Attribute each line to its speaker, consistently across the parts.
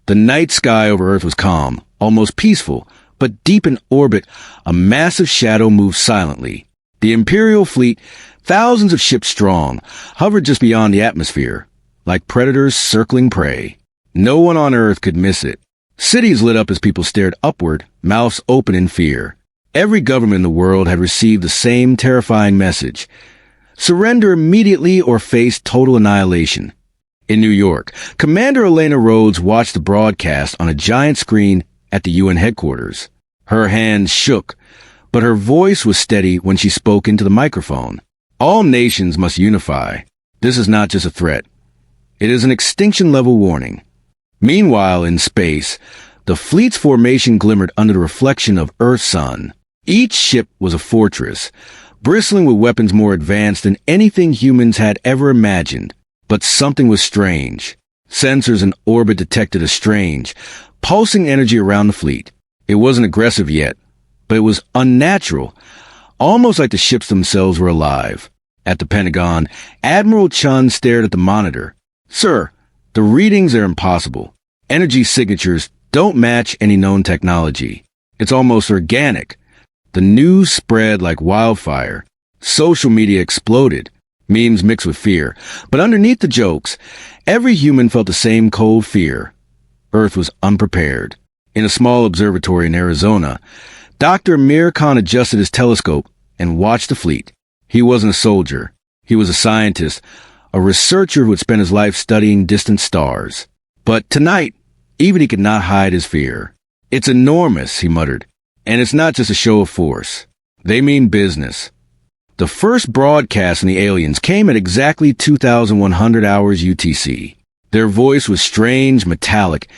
Speaker 1: The night sky over Earth was calm, almost peaceful, but deep in orbit, a massive shadow moved silently. The Imperial Fleet, thousands of ships strong, hovered just beyond the atmosphere, like predators circling prey. No one on Earth could miss it. Cities lit up as people stared upward, mouths open in fear. Every government in the world had received the same terrifying message: surrender immediately or face total annihilation. In New York, Commander Elena Rhodes watched the broadcast on a giant screen at the UN headquarters. Her hands shook, but her voice was steady when she spoke into the microphone. All nations must unify. This is not just a threat. It is an extinction-level warning. Meanwhile, in space, the fleet's formation glimmered under the reflection of Earth's sun. Each ship was a fortress, bristling with weapons more advanced than anything humans had ever imagined. But something was strange. Sensors in orbit detected a strange, pulsing energy around the fleet. It wasn't aggressive yet, but it was unnatural, almost like the ships themselves were alive. At the Pentagon, Admiral Chun stared at the monitor. "Sir, the readings are impossible. Energy signatures don't match any known technology. It's almost organic." The news spread like wildfire. Social media exploded. Memes mixed with fear. But underneath the jokes, every human felt the same cold fear. Earth was unprepared. In a small observatory in Arizona, Dr. Amir Khan adjusted his telescope and watched the fleet. He wasn't a soldier. He was a scientist, a researcher who had spent his life studying distant stars. But tonight, even he could not hide his fear. "It's enormous," he muttered. "And it's not just a show of force. They mean business." The first broadcast from the aliens came at exactly 2,100 hours UTC. Their voice was strange, metallic,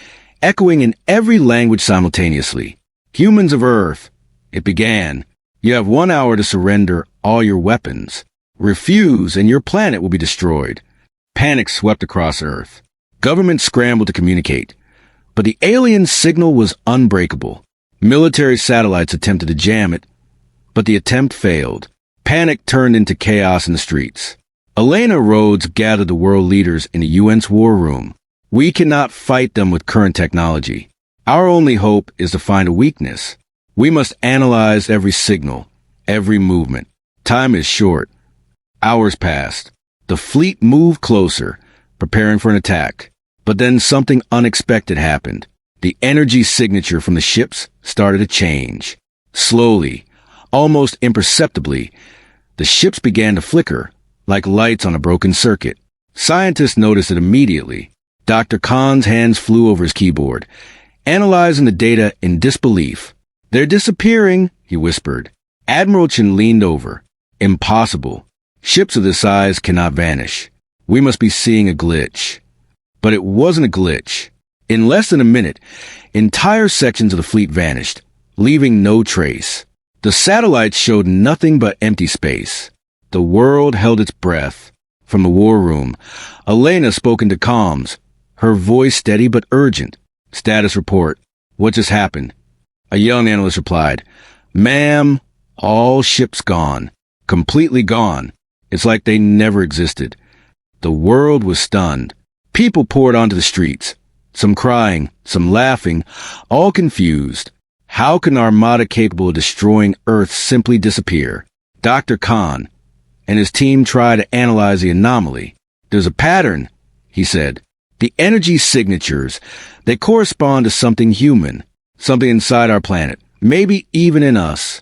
Speaker 1: echoing in every language simultaneously. "Humans of Earth," it began, "you have 1 hour to surrender all your weapons. Refuse, and your planet will be destroyed." Panic swept across Earth. Governments scrambled to communicate. But the alien signal was unbreakable. Military satellites attempted to jam it, but the attempt failed. Panic turned into chaos in the streets. Elena Rhodes gathered the world leaders in the UN's war room. "We cannot fight them with current technology. Our only hope is to find a weakness. We must analyze every signal, every movement. Time is short." Hours passed. The fleet moved closer, preparing for an attack. But then something unexpected happened. The energy signature from the ships started to change. Slowly, almost imperceptibly, the ships began to flicker, like lights on a broken circuit. Scientists noticed it immediately. Dr. Khan's hands flew over his keyboard, analyzing the data in disbelief. "They're disappearing," he whispered. Admiral Chen leaned over. "Impossible. Ships of this size cannot vanish. We must be seeing a glitch." But it wasn't a glitch. In less than a minute, entire sections of the fleet vanished, leaving no trace. The satellites showed nothing but empty space. The world held its breath. From the war room, Elena spoke into comms, her voice steady but urgent. "Status report. What just happened?" A young analyst replied, "Ma'am, all ships gone. Completely gone. It's like they never existed." The world was stunned. People poured onto the streets, some crying, some laughing, all confused. How can an armada capable of destroying Earth simply disappear? Dr. Khan and his team tried to analyze the anomaly. "There's a pattern," he said. "The energy signatures, they correspond to something human, something inside our planet, maybe even in us."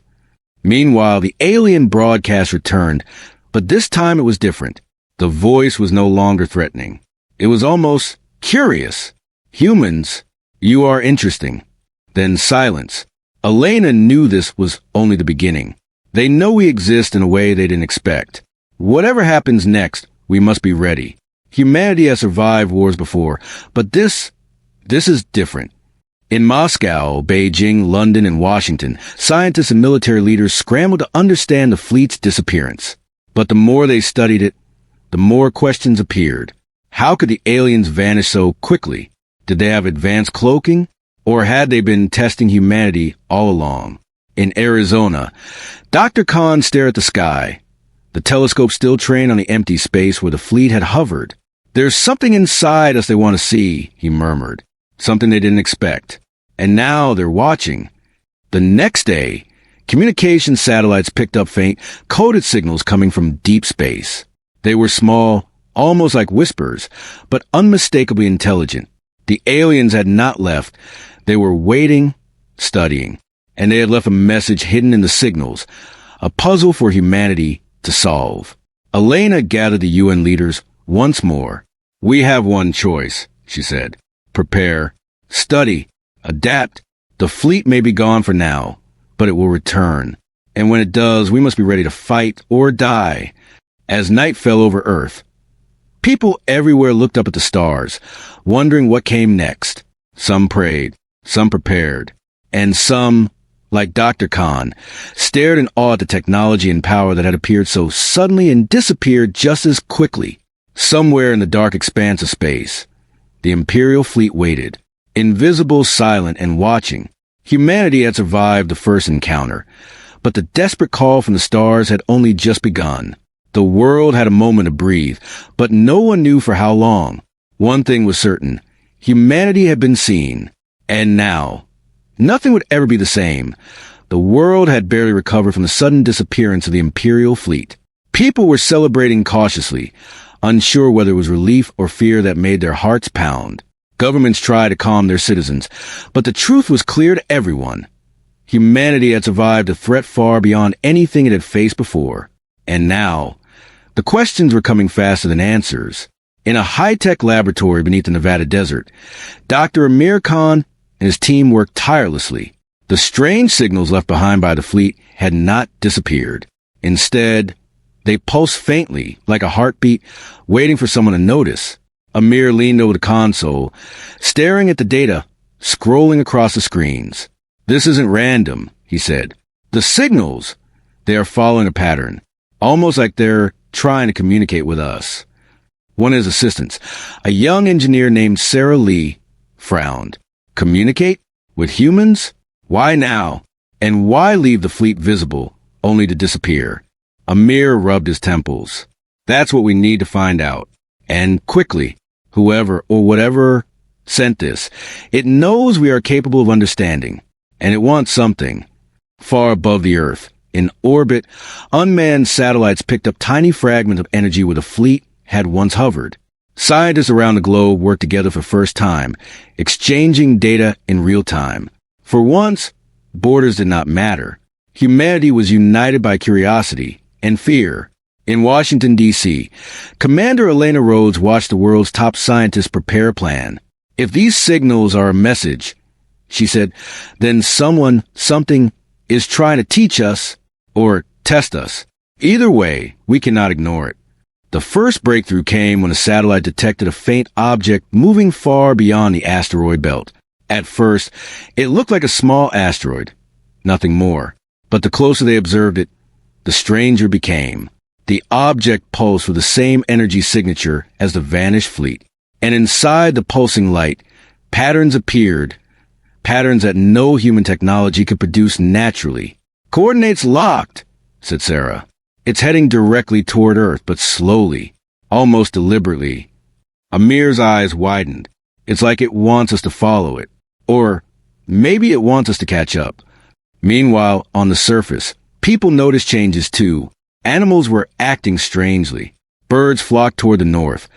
Speaker 1: Meanwhile, the alien broadcast returned, but this time it was different. The voice was no longer threatening. It was almost curious. "Humans, you are interesting." Then silence. Elena knew this was only the beginning. They know we exist in a way they didn't expect. Whatever happens next, we must be ready. Humanity has survived wars before, but this is different. In Moscow, Beijing, London, and Washington, scientists and military leaders scrambled to understand the fleet's disappearance. But the more they studied it, the more questions appeared. How could the aliens vanish so quickly? Did they have advanced cloaking? Or had they been testing humanity all along? In Arizona, Dr. Khan stared at the sky, the telescope still trained on the empty space where the fleet had hovered. "There's something inside us they want to see," he murmured. something they didn't expect. And now they're watching. The next day, communication satellites picked up faint, coded signals coming from deep space. They were small, almost like whispers, but unmistakably intelligent. The aliens had not left. They were waiting, studying, and they had left a message hidden in the signals, a puzzle for humanity to solve. Elena gathered the UN leaders once more. "We have one choice," she said. "Prepare, study, adapt. The fleet may be gone for now, but it will return. And when it does, we must be ready to fight or die." As night fell over Earth, people everywhere looked up at the stars, wondering what came next. Some prayed, some prepared, and some, like Dr. Khan, stared in awe at the technology and power that had appeared so suddenly and disappeared just as quickly. Somewhere in the dark expanse of space, the Imperial Fleet waited, invisible, silent, and watching. Humanity had survived the first encounter, but the desperate call from the stars had only just begun. The world had a moment to breathe, but no one knew for how long. One thing was certain: humanity had been seen. And now, nothing would ever be the same. The world had barely recovered from the sudden disappearance of the Imperial Fleet. People were celebrating cautiously, unsure whether it was relief or fear that made their hearts pound. Governments tried to calm their citizens, but the truth was clear to everyone. Humanity had survived a threat far beyond anything it had faced before. And now, the questions were coming faster than answers. In a high-tech laboratory beneath the Nevada desert, Dr. Amir Khan and his team worked tirelessly. The strange signals left behind by the fleet had not disappeared. Instead, they pulsed faintly, like a heartbeat, waiting for someone to notice. Amir leaned over the console, staring at the data, scrolling across the screens. "This isn't random," he said. "The signals, they are following a pattern, almost like they're trying to communicate with us." One of his assistants, a young engineer named Sarah Lee, frowned. "Communicate? With humans? Why now? And why leave the fleet visible, only to disappear?" Amir rubbed his temples. "That's what we need to find out. And quickly. Whoever or whatever sent this, it knows we are capable of understanding. And it wants something. Far above the Earth, in orbit, unmanned satellites picked up tiny fragments of energy where the fleet had once hovered. Scientists around the globe worked together for the first time, exchanging data in real time. For once, borders did not matter. Humanity was united by curiosity and fear. In Washington, D.C., Commander Elena Rhodes watched the world's top scientists prepare a plan. "If these signals are a message," she said, "then something is trying to teach us or test us. Either way, we cannot ignore it." The first breakthrough came when a satellite detected a faint object moving far beyond the asteroid belt. At first, it looked like a small asteroid, nothing more. But the closer they observed it, the stranger it became. The object pulsed with the same energy signature as the vanished fleet. And inside the pulsing light, patterns appeared, patterns that no human technology could produce naturally. "Coordinates locked," said Sarah. "It's heading directly toward Earth, but slowly, almost deliberately." Amir's eyes widened. "It's like it wants us to follow it. Or maybe it wants us to catch up." Meanwhile, on the surface, people noticed changes too. Animals were acting strangely. Birds flocked toward the north,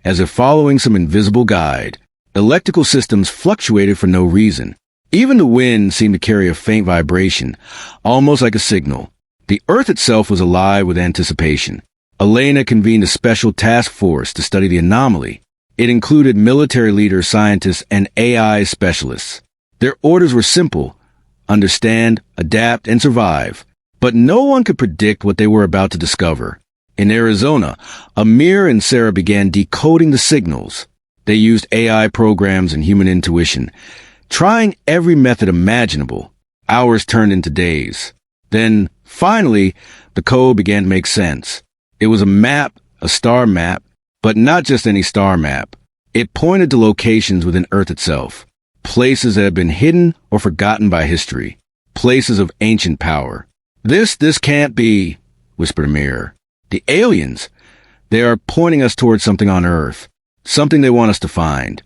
Speaker 1: as if following some invisible guide. Electrical systems fluctuated for no reason. Even the wind seemed to carry a faint vibration, almost like a signal. The Earth itself was alive with anticipation. Elena convened a special task force to study the anomaly. It included military leaders, scientists, and AI specialists. Their orders were simple: understand, adapt, and survive. But no one could predict what they were about to discover. In Arizona, Amir and Sarah began decoding the signals. They used AI programs and human intuition, trying every method imaginable. Hours turned into days. Then, finally, the code began to make sense. It was a map, a star map, but not just any star map. It pointed to locations within Earth itself, places that had been hidden or forgotten by history, places of ancient power. This can't be," whispered Amir. "The aliens, they are pointing us towards something on Earth, something they want us to find."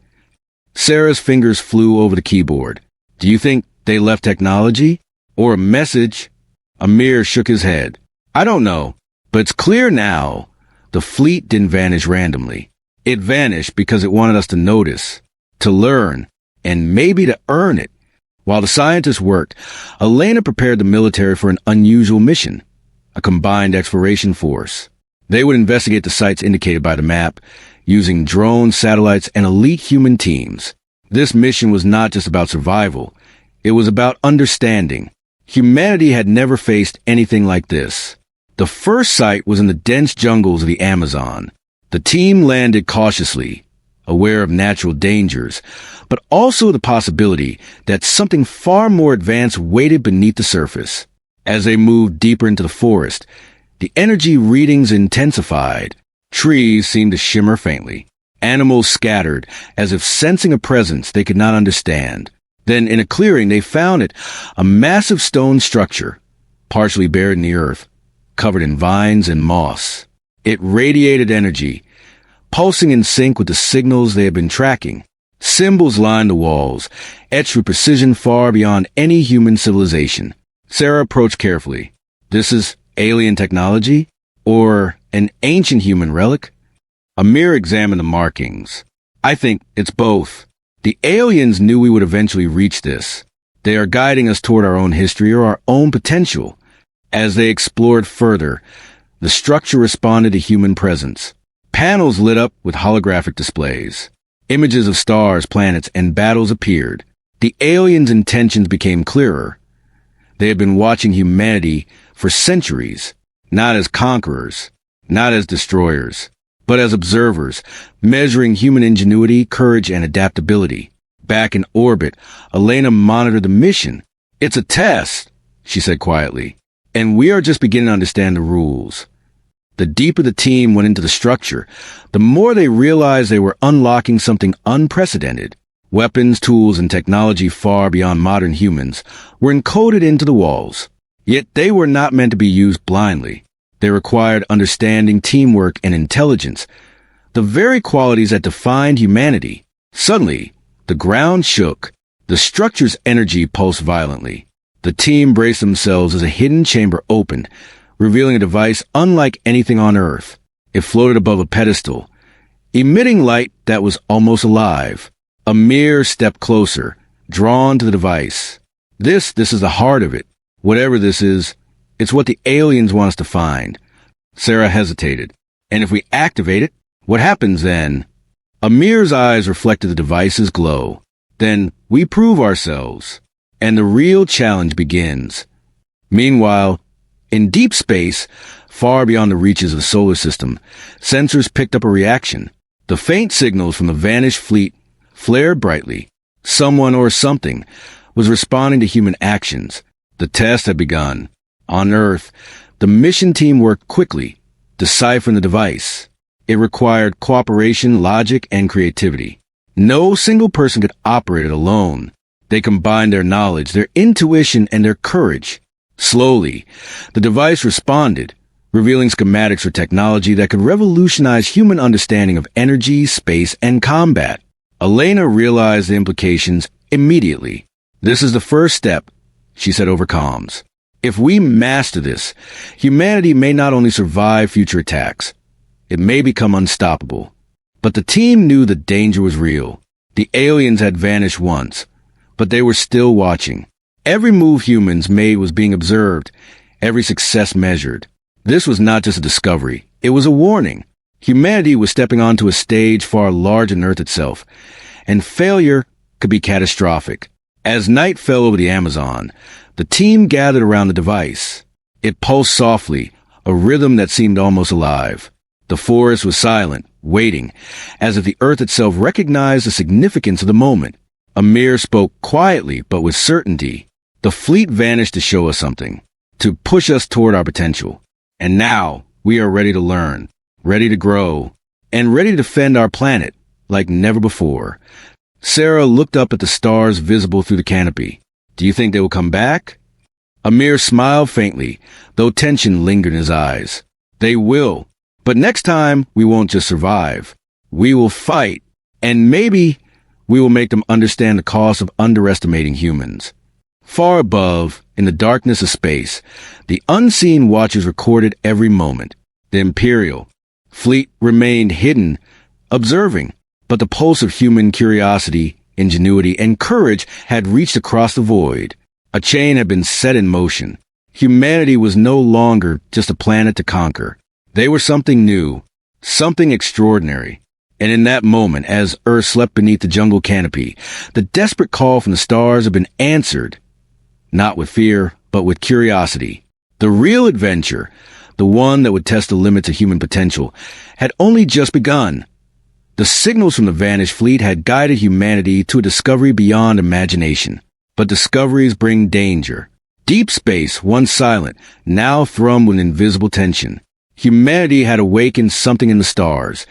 Speaker 1: Sarah's fingers flew over the keyboard. Do you think they left technology? Or a message? Amir shook his head. I don't know, but it's clear now. The fleet didn't vanish randomly. It vanished because it wanted us to notice, to learn, and maybe to earn it. While the scientists worked, Elena prepared the military for an unusual mission, a combined exploration force. They would investigate the sites indicated by the map, using drones, satellites, and elite human teams. This mission was not just about survival. It was about understanding. Humanity had never faced anything like this. The first site was in the dense jungles of the Amazon. The team landed cautiously, aware of natural dangers, but also the possibility that something far more advanced waited beneath the surface. As they moved deeper into the forest, the energy readings intensified. Trees seemed to shimmer faintly. Animals scattered, as if sensing a presence they could not understand. Then, in a clearing, they found it, a massive stone structure, partially buried in the earth, covered in vines and moss. It radiated energy, pulsing in sync with the signals they had been tracking. Symbols lined the walls, etched with precision far beyond any human civilization. Sarah approached carefully. This is alien technology? Or an ancient human relic? Amir examined the markings. I think it's both. The aliens knew we would eventually reach this. They are guiding us toward our own history or our own potential. As they explored further, the structure responded to human presence. Panels lit up with holographic displays. Images of stars, planets, and battles appeared. The aliens' intentions became clearer. They had been watching humanity for centuries, not as conquerors, not as destroyers, but as observers, measuring human ingenuity, courage, and adaptability. Back in orbit, Elena monitored the mission. It's a test, she said quietly, and we are just beginning to understand the rules. The deeper the team went into the structure, the more they realized they were unlocking something unprecedented. Weapons, tools, and technology far beyond modern humans were encoded into the walls. Yet they were not meant to be used blindly. They required understanding, teamwork, and intelligence, the very qualities that defined humanity. Suddenly, the ground shook. The structure's energy pulsed violently. The team braced themselves as a hidden chamber opened, revealing a device unlike anything on Earth. It floated above a pedestal, emitting light that was almost alive. Amir stepped closer, drawn to the device. This is the heart of it. Whatever this is, it's what the aliens want us to find. Sarah hesitated. And if we activate it, what happens then? Amir's eyes reflected the device's glow. Then we prove ourselves, and the real challenge begins. Meanwhile, in deep space, far beyond the reaches of the solar system, sensors picked up a reaction. The faint signals from the vanished fleet flared brightly. Someone or something was responding to human actions. The test had begun. On Earth, the mission team worked quickly, deciphering the device. It required cooperation, logic, and creativity. No single person could operate it alone. They combined their knowledge, their intuition, and their courage. Slowly, the device responded, revealing schematics for technology that could revolutionize human understanding of energy, space, and combat. Elena realized the implications immediately. This is the first step, she said over comms. If we master this, humanity may not only survive future attacks, it may become unstoppable. But the team knew the danger was real. The aliens had vanished once, but they were still watching. Every move humans made was being observed, every success measured. This was not just a discovery, it was a warning. Humanity was stepping onto a stage far larger than Earth itself, and failure could be catastrophic. As night fell over the Amazon, the team gathered around the device. It pulsed softly, a rhythm that seemed almost alive. The forest was silent, waiting, as if the Earth itself recognized the significance of the moment. Amir spoke quietly but with certainty. The fleet vanished to show us something, to push us toward our potential. And now, we are ready to learn, ready to grow, and ready to defend our planet like never before. Sarah looked up at the stars visible through the canopy. Do you think they will come back? Amir smiled faintly, though tension lingered in his eyes. They will. But next time, we won't just survive. We will fight. And maybe We will make them understand the cost of underestimating humans. Far above, in the darkness of space, the unseen watchers recorded every moment. The Imperial Fleet remained hidden, observing, but the pulse of human curiosity, ingenuity, and courage had reached across the void. A chain had been set in motion. Humanity was no longer just a planet to conquer. They were something new, something extraordinary. And in that moment, as Earth slept beneath the jungle canopy, the desperate call from the stars had been answered, not with fear, but with curiosity. The real adventure, the one that would test the limits of human potential, had only just begun. The signals from the vanished fleet had guided humanity to a discovery beyond imagination. But discoveries bring danger. Deep space, once silent, now thrummed with invisible tension. Humanity had awakened something in the stars,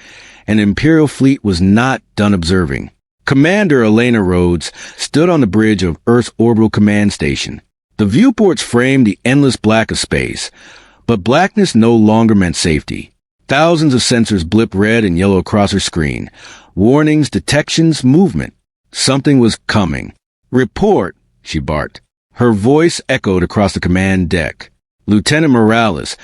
Speaker 1: and the Imperial Fleet was not done observing. Commander Elena Rhodes stood on the bridge of Earth's orbital command station. The viewports framed the endless black of space, but blackness no longer meant safety. Thousands of sensors blipped red and yellow across her screen. Warnings, detections, movement. Something was coming. "Report," she barked. Her voice echoed across the command deck. Lieutenant Morales,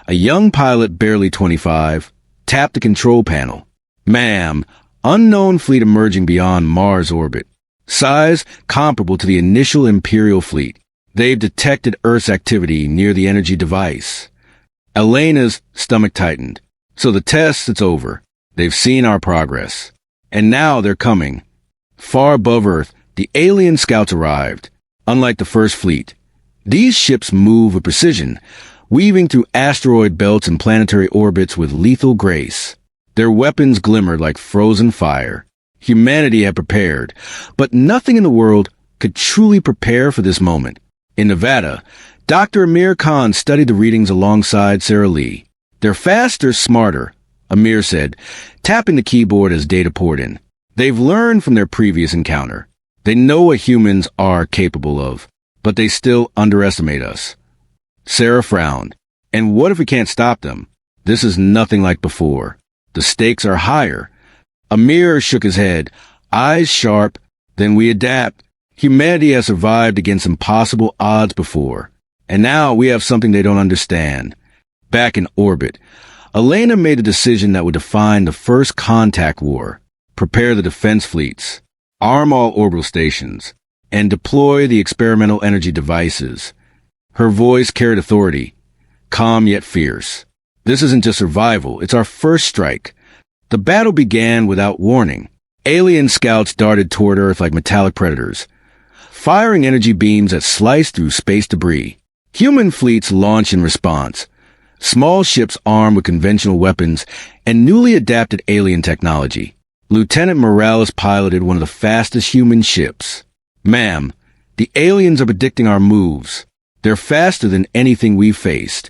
Speaker 1: a young pilot barely 25, tapped the control panel. "Ma'am, unknown fleet emerging beyond Mars orbit. Size comparable to the initial Imperial Fleet. They've detected Earth's activity near the energy device." Elena's stomach tightened. "So the test, it's over. They've seen our progress. And now they're coming." Far above Earth, the alien scouts arrived. Unlike the First Fleet, these ships move with precision, weaving through asteroid belts and planetary orbits with lethal grace. Their weapons glimmered like frozen fire. Humanity had prepared, but nothing in the world could truly prepare for this moment. In Nevada, Dr. Amir Khan studied the readings alongside Sarah Lee. "They're faster, smarter," Amir said, tapping the keyboard as data poured in. "They've learned from their previous encounter. They know what humans are capable of, but they still underestimate us." Sarah frowned. "And what if we can't stop them? This is nothing like before. The stakes are higher." Amir shook his head, eyes sharp. "Then we adapt. Humanity has survived against impossible odds before. And now we have something they don't understand." Back in orbit, Elena made a decision that would define the first contact war. Prepare the defense fleets, arm all orbital stations, and deploy the experimental energy devices. Her voice carried authority, calm yet fierce. "This isn't just survival, it's our first strike." The battle began without warning. Alien scouts darted toward Earth like metallic predators, firing energy beams that sliced through space debris. Human fleets launched in response, small ships armed with conventional weapons and newly adapted alien technology. Lieutenant Morales piloted one of the fastest human ships. "Ma'am, the aliens are predicting our moves. They're faster than anything we've faced."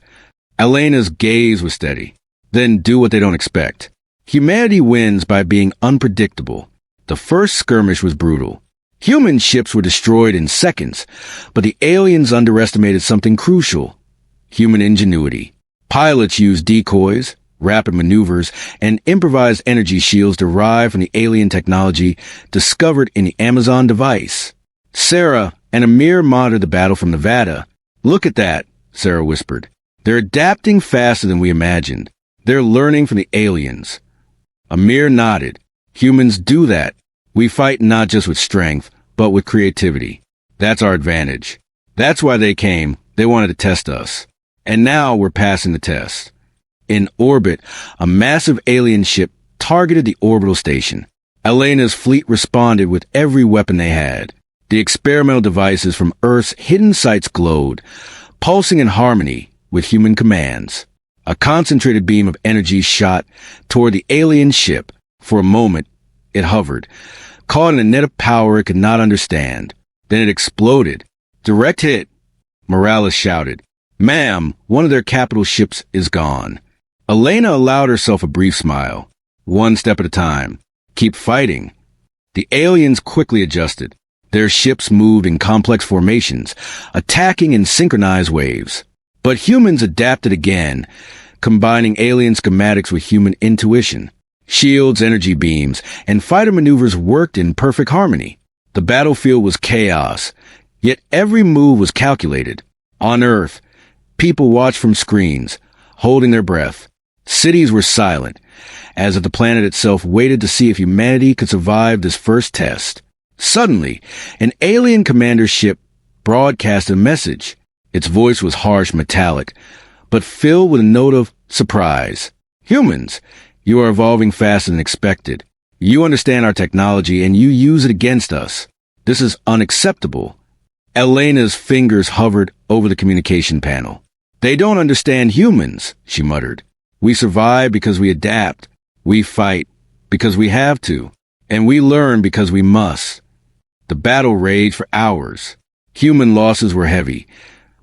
Speaker 1: Elena's gaze was steady. "Then do what they don't expect." Humanity wins by being unpredictable. The first skirmish was brutal. Human ships were destroyed in seconds, but the aliens underestimated something crucial: human ingenuity. Pilots used decoys, rapid maneuvers, and improvised energy shields derived from the alien technology discovered in the Amazon device. Sarah and Amir monitored the battle from Nevada. "Look at that," Sarah whispered. "They're adapting faster than we imagined. They're learning from the aliens." Amir nodded. "Humans do that. We fight not just with strength, but with creativity. That's our advantage. That's why they came. They wanted to test us. And now we're passing the test." In orbit, a massive alien ship targeted the orbital station. Elena's fleet responded with every weapon they had. The experimental devices from Earth's hidden sites glowed, pulsing in harmony with human commands. A concentrated beam of energy shot toward the alien ship. For a moment, it hovered, caught in a net of power it could not understand. Then it exploded. "Direct hit," Morales shouted. "Ma'am, one of their capital ships is gone." Elena allowed herself a brief smile. "One step at a time. Keep fighting." The aliens quickly adjusted. Their ships moved in complex formations, attacking in synchronized waves. But humans adapted again, combining alien schematics with human intuition. Shields, energy beams, and fighter maneuvers worked in perfect harmony. The battlefield was chaos, yet every move was calculated. On Earth, people watched from screens, holding their breath. Cities were silent, as if the planet itself waited to see if humanity could survive this first test. Suddenly, an alien commander's ship broadcast a message. Its voice was harsh, metallic, but filled with a note of surprise. Humans, you are evolving faster than expected. You understand our technology and you use it against us. This is unacceptable. Elena's fingers hovered over the communication panel. They don't understand humans, she muttered. We survive because we adapt. We fight because we have to. And we learn because we must. The battle raged for hours. Human losses were heavy,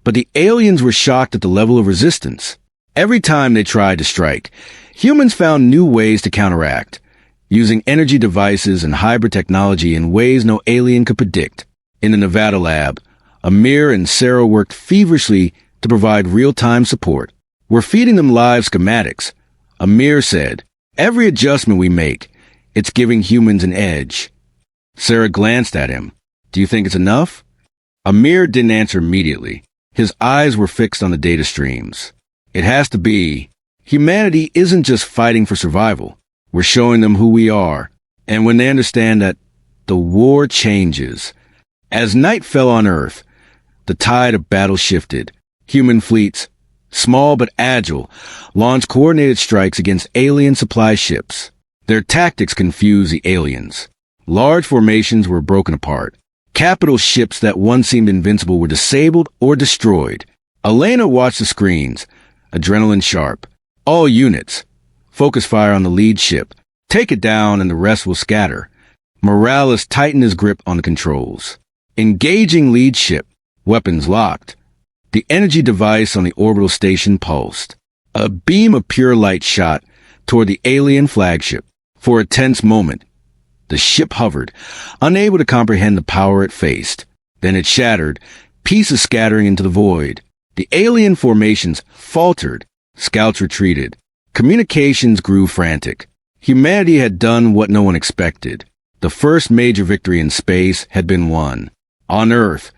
Speaker 1: but the aliens were shocked at the level of resistance. Every time they tried to strike, humans found new ways to counteract, using energy devices and hybrid technology in ways no alien could predict. In the Nevada lab, Amir and Sarah worked feverishly to provide real-time support. We're feeding them live schematics. Amir said, every adjustment we make, it's giving humans an edge. Sarah glanced at him. Do you think it's enough? Amir didn't answer immediately. His eyes were fixed on the data streams. It has to be. Humanity isn't just fighting for survival. We're showing them who we are. And when they understand that, the war changes. As night fell on Earth, the tide of battle shifted. Human fleets, small but agile, launched coordinated strikes against alien supply ships. Their tactics confused the aliens. Large formations were broken apart. Capital ships that once seemed invincible were disabled or destroyed. Elena watched the screens, adrenaline sharp. All units, focus fire on the lead ship. Take it down and the rest will scatter. Morales tightened his grip on the controls. Engaging lead ship, weapons locked. The energy device on the orbital station pulsed. A beam of pure light shot toward the alien flagship. For a tense moment, the ship hovered, unable to comprehend the power it faced. Then it shattered, pieces scattering into the void. The alien formations faltered. Scouts retreated. Communications grew frantic. Humanity had done what no one expected. The first major victory in space had been won. On Earth,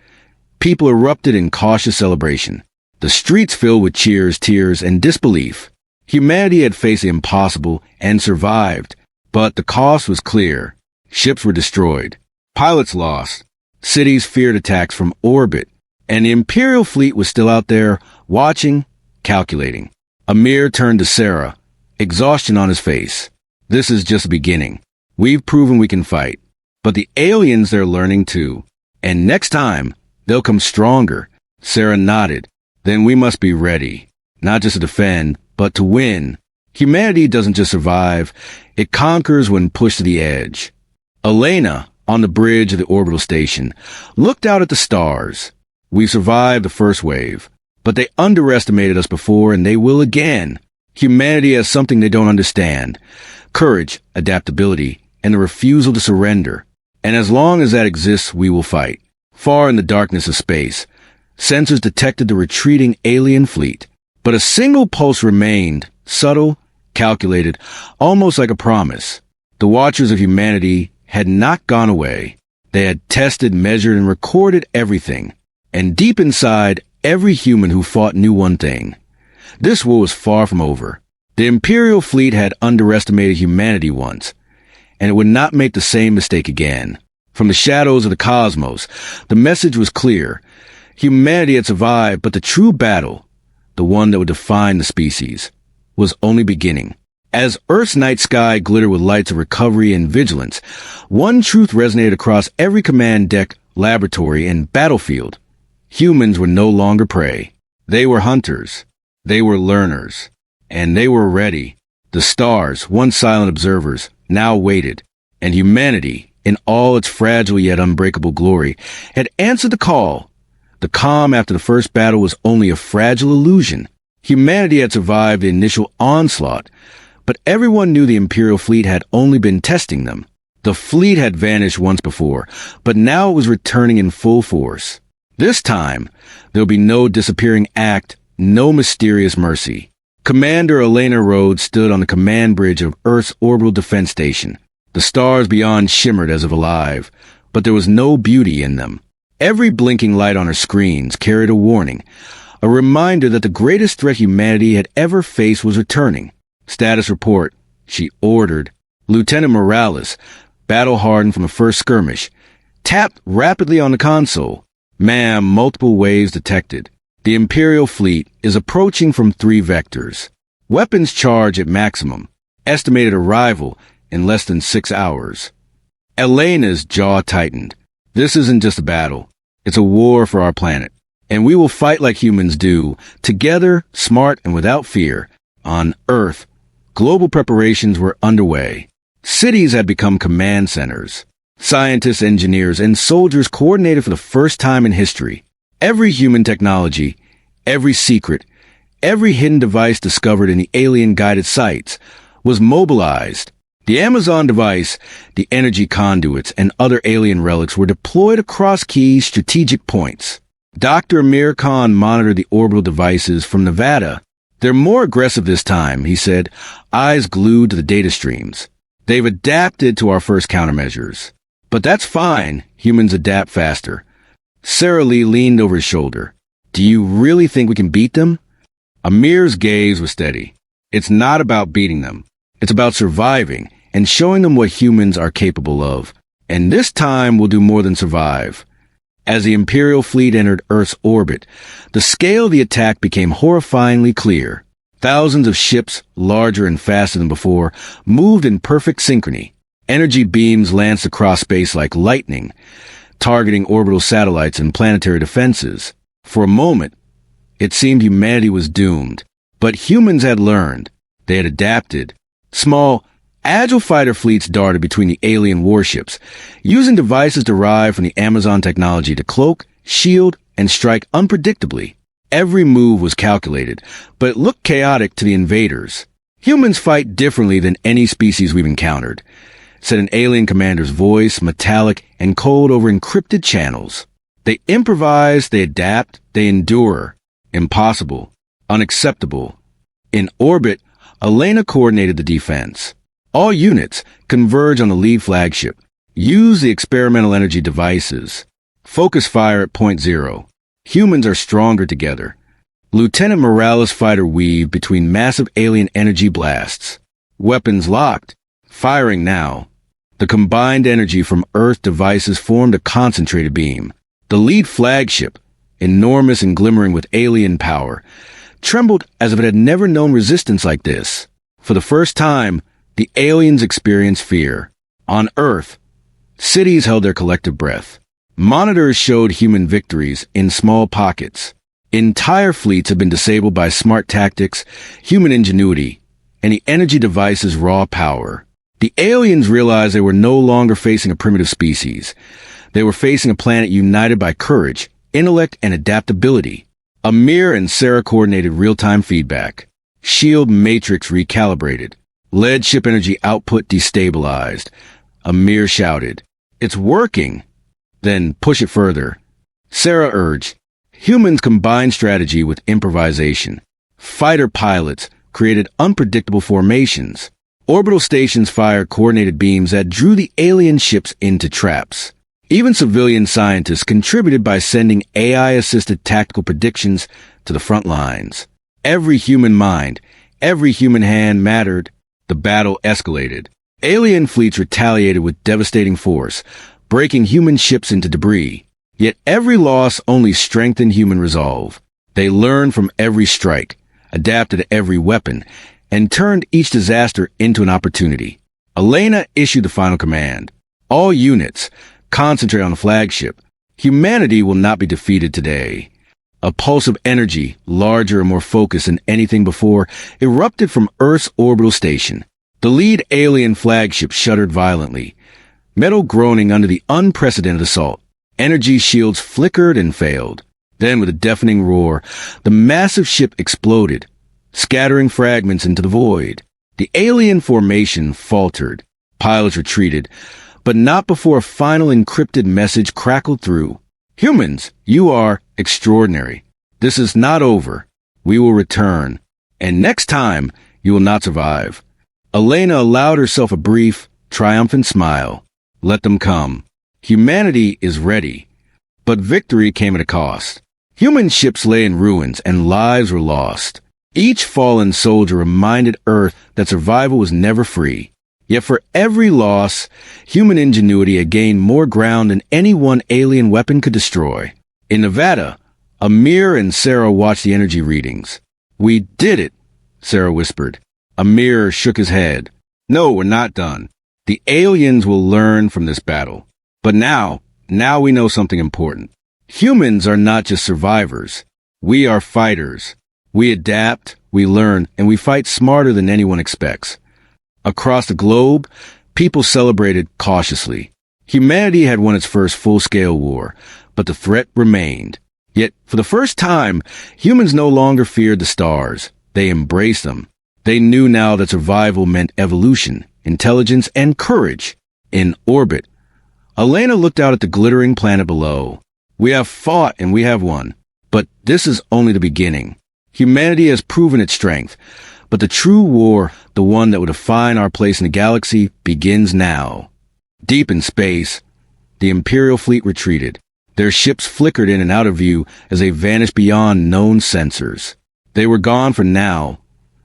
Speaker 1: people erupted in cautious celebration. The streets filled with cheers, tears, and disbelief. Humanity had faced the impossible and survived. But the cost was clear. Ships were destroyed. Pilots lost. Cities feared attacks from orbit. And the Imperial Fleet was still out there, watching, calculating. Amir turned to Sarah, exhaustion on his face. This is just the beginning. We've proven we can fight. But the aliens, they're learning too. And next time, they'll come stronger. Sarah nodded. Then we must be ready. Not just to defend, but to win. Humanity doesn't just survive. It conquers when pushed to the edge. Elena, on the bridge of the orbital station, looked out at the stars. We survived the first wave, but they underestimated us before and they will again. Humanity has something they don't understand. Courage, adaptability, and the refusal to surrender. And as long as that exists, we will fight. Far in the darkness of space, sensors detected the retreating alien fleet. But a single pulse remained, subtle, calculated, almost like a promise. The Watchers of humanity had not gone away. They had tested, measured, and recorded everything. And deep inside, every human who fought knew one thing. This war was far from over. The Imperial Fleet had underestimated humanity once, and it would not make the same mistake again. From the shadows of the cosmos, the message was clear. Humanity had survived, but the true battle, the one that would define the species, was only beginning. As Earth's night sky glittered with lights of recovery and vigilance, one truth resonated across every command deck, laboratory, and battlefield. Humans were no longer prey. They were hunters. They were learners. And they were ready. The stars, once silent observers, now waited. And humanity, in all its fragile yet unbreakable glory, had answered the call. The calm after the first battle was only a fragile illusion. Humanity had survived the initial onslaught, but everyone knew the Imperial Fleet had only been testing them. The fleet had vanished once before, but now it was returning in full force. This time, there would be no disappearing act, no mysterious mercy. Commander Elena Rhodes stood on the command bridge of Earth's orbital defense station. The stars beyond shimmered as if alive, but there was no beauty in them. Every blinking light on her screens carried a warning, a reminder that the greatest threat humanity had ever faced was returning. Status report, she ordered. Lieutenant Morales, battle-hardened from the first skirmish, tapped rapidly on the console. Ma'am, multiple waves detected. The Imperial Fleet is approaching from 3 vectors. Weapons charge at maximum. Estimated arrival in less than 6 hours. Elena's jaw tightened. This isn't just a battle. It's a war for our planet. And we will fight like humans do, together, smart and without fear. On Earth, global preparations were underway. Cities had become command centers. Scientists, engineers, and soldiers coordinated for the first time in history. Every human technology, every secret, every hidden device discovered in the alien-guided sites was mobilized. The Amazon device, the energy conduits, and other alien relics were deployed across key strategic points. Dr. Amir Khan monitored the orbital devices from Nevada. They're more aggressive this time, he said, eyes glued to the data streams. They've adapted to our first countermeasures. But that's fine. Humans adapt faster. Sarah Lee leaned over his shoulder. Do you really think we can beat them? Amir's gaze was steady. It's not about beating them. It's about surviving and showing them what humans are capable of. And this time we'll do more than survive. As the Imperial Fleet entered Earth's orbit, the scale of the attack became horrifyingly clear. Thousands of ships, larger and faster than before, moved in perfect synchrony. Energy beams lanced across space like lightning, targeting orbital satellites and planetary defenses. For a moment, it seemed humanity was doomed. But humans had learned. They had adapted. Small, agile fighter fleets darted between the alien warships, using devices derived from the Amazon technology to cloak, shield, and strike unpredictably. Every move was calculated, but it looked chaotic to the invaders. Humans fight differently than any species we've encountered, said an alien commander's voice, metallic and cold over encrypted channels. They improvise, they adapt, they endure. Impossible. Unacceptable. In orbit, Elena coordinated the defense. All units converge on the lead flagship. Use the experimental energy devices. Focus fire at point zero. Humans are stronger together. Lieutenant Morales' fighter weaved between massive alien energy blasts. Weapons locked. Firing now. The combined energy from Earth devices formed a concentrated beam. The lead flagship, enormous and glimmering with alien power, trembled as if it had never known resistance like this. For the first time, the aliens experienced fear. On Earth, cities held their collective breath. Monitors showed human victories in small pockets. Entire fleets had been disabled by smart tactics, human ingenuity, and the energy device's raw power. The aliens realized they were no longer facing a primitive species. They were facing a planet united by courage, intellect, and adaptability. Amir and Sarah coordinated real-time feedback. Shield matrix recalibrated. Lead ship energy output destabilized. Amir shouted, "It's working!" Then push it further. Sarah urged. Humans combined strategy with improvisation. Fighter pilots created unpredictable formations. Orbital stations fired coordinated beams that drew the alien ships into traps. Even civilian scientists contributed by sending AI-assisted tactical predictions to the front lines. Every human mind, every human hand mattered. The battle escalated. Alien fleets retaliated with devastating force, breaking human ships into debris. Yet every loss only strengthened human resolve. They learned from every strike, adapted to every weapon, and turned each disaster into an opportunity. Elena issued the final command. All units, concentrate on the flagship. Humanity will not be defeated today. A pulse of energy, larger and more focused than anything before, erupted from Earth's orbital station. The lead alien flagship shuddered violently, metal groaning under the unprecedented assault. Energy shields flickered and failed. Then, with a deafening roar, the massive ship exploded, scattering fragments into the void. The alien formation faltered. Pilots retreated, but not before a final encrypted message crackled through. Humans, you are extraordinary. This is not over. We will return. And next time, you will not survive. Elena allowed herself a brief, triumphant smile. Let them come. Humanity is ready. But victory came at a cost. Human ships lay in ruins and lives were lost. Each fallen soldier reminded Earth that survival was never free. Yet for every loss, human ingenuity had gained more ground than any one alien weapon could destroy. In Nevada, Amir and Sarah watched the energy readings. "We did it," Sarah whispered. Amir shook his head. "No, we're not done. The aliens will learn from this battle. But now we know something important. Humans are not just survivors. We are fighters. We adapt, we learn, and we fight smarter than anyone expects." Across the globe, people celebrated cautiously. Humanity had won its first full-scale war, but the threat remained. Yet, for the first time, humans no longer feared the stars. They embraced them. They knew now that survival meant evolution, intelligence, and courage. In orbit, Elena looked out at the glittering planet below. "We have fought and we have won. But this is only the beginning. Humanity has proven its strength. But the true war, the one that will define our place in the galaxy, begins now." Deep in space, the Imperial Fleet retreated. Their ships flickered in and out of view as they vanished beyond known sensors. They were gone for now,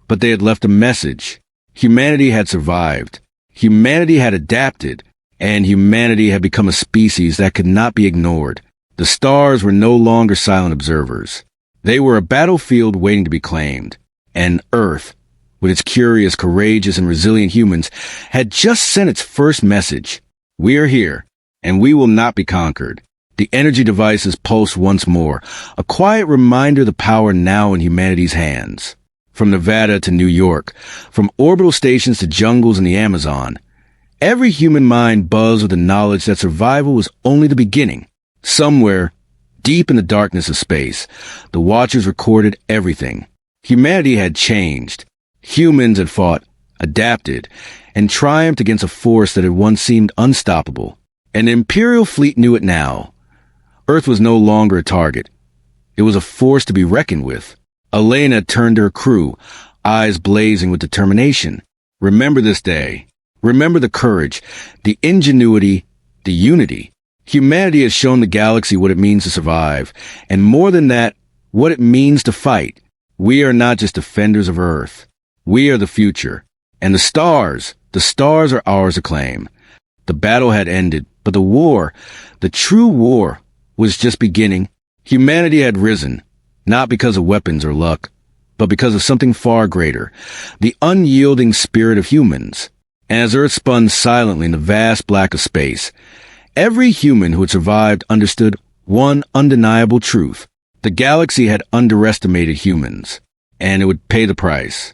Speaker 1: but they had left a message. Humanity had survived. Humanity had adapted. And humanity had become a species that could not be ignored. The stars were no longer silent observers. They were a battlefield waiting to be claimed. And Earth, with its curious, courageous, and resilient humans, had just sent its first message. "We are here, and we will not be conquered." The energy devices pulsed once more, a quiet reminder of the power now in humanity's hands. From Nevada to New York, from orbital stations to jungles in the Amazon, every human mind buzzed with the knowledge that survival was only the beginning. Somewhere, deep in the darkness of space, the Watchers recorded everything. Humanity had changed. Humans had fought, adapted, and triumphed against a force that had once seemed unstoppable. And the Imperial Fleet knew it now. Earth was no longer a target. It was a force to be reckoned with. Elena turned to her crew, eyes blazing with determination. "Remember this day. Remember the courage, the ingenuity, the unity. Humanity has shown the galaxy what it means to survive, and more than that, what it means to fight. We are not just defenders of Earth. We are the future. And the stars are ours to claim." The battle had ended, but the war, the true war, was just beginning. Humanity had risen, not because of weapons or luck, but because of something far greater, the unyielding spirit of humans. As Earth spun silently in the vast black of space, every human who had survived understood one undeniable truth. The galaxy had underestimated humans, and it would pay the price.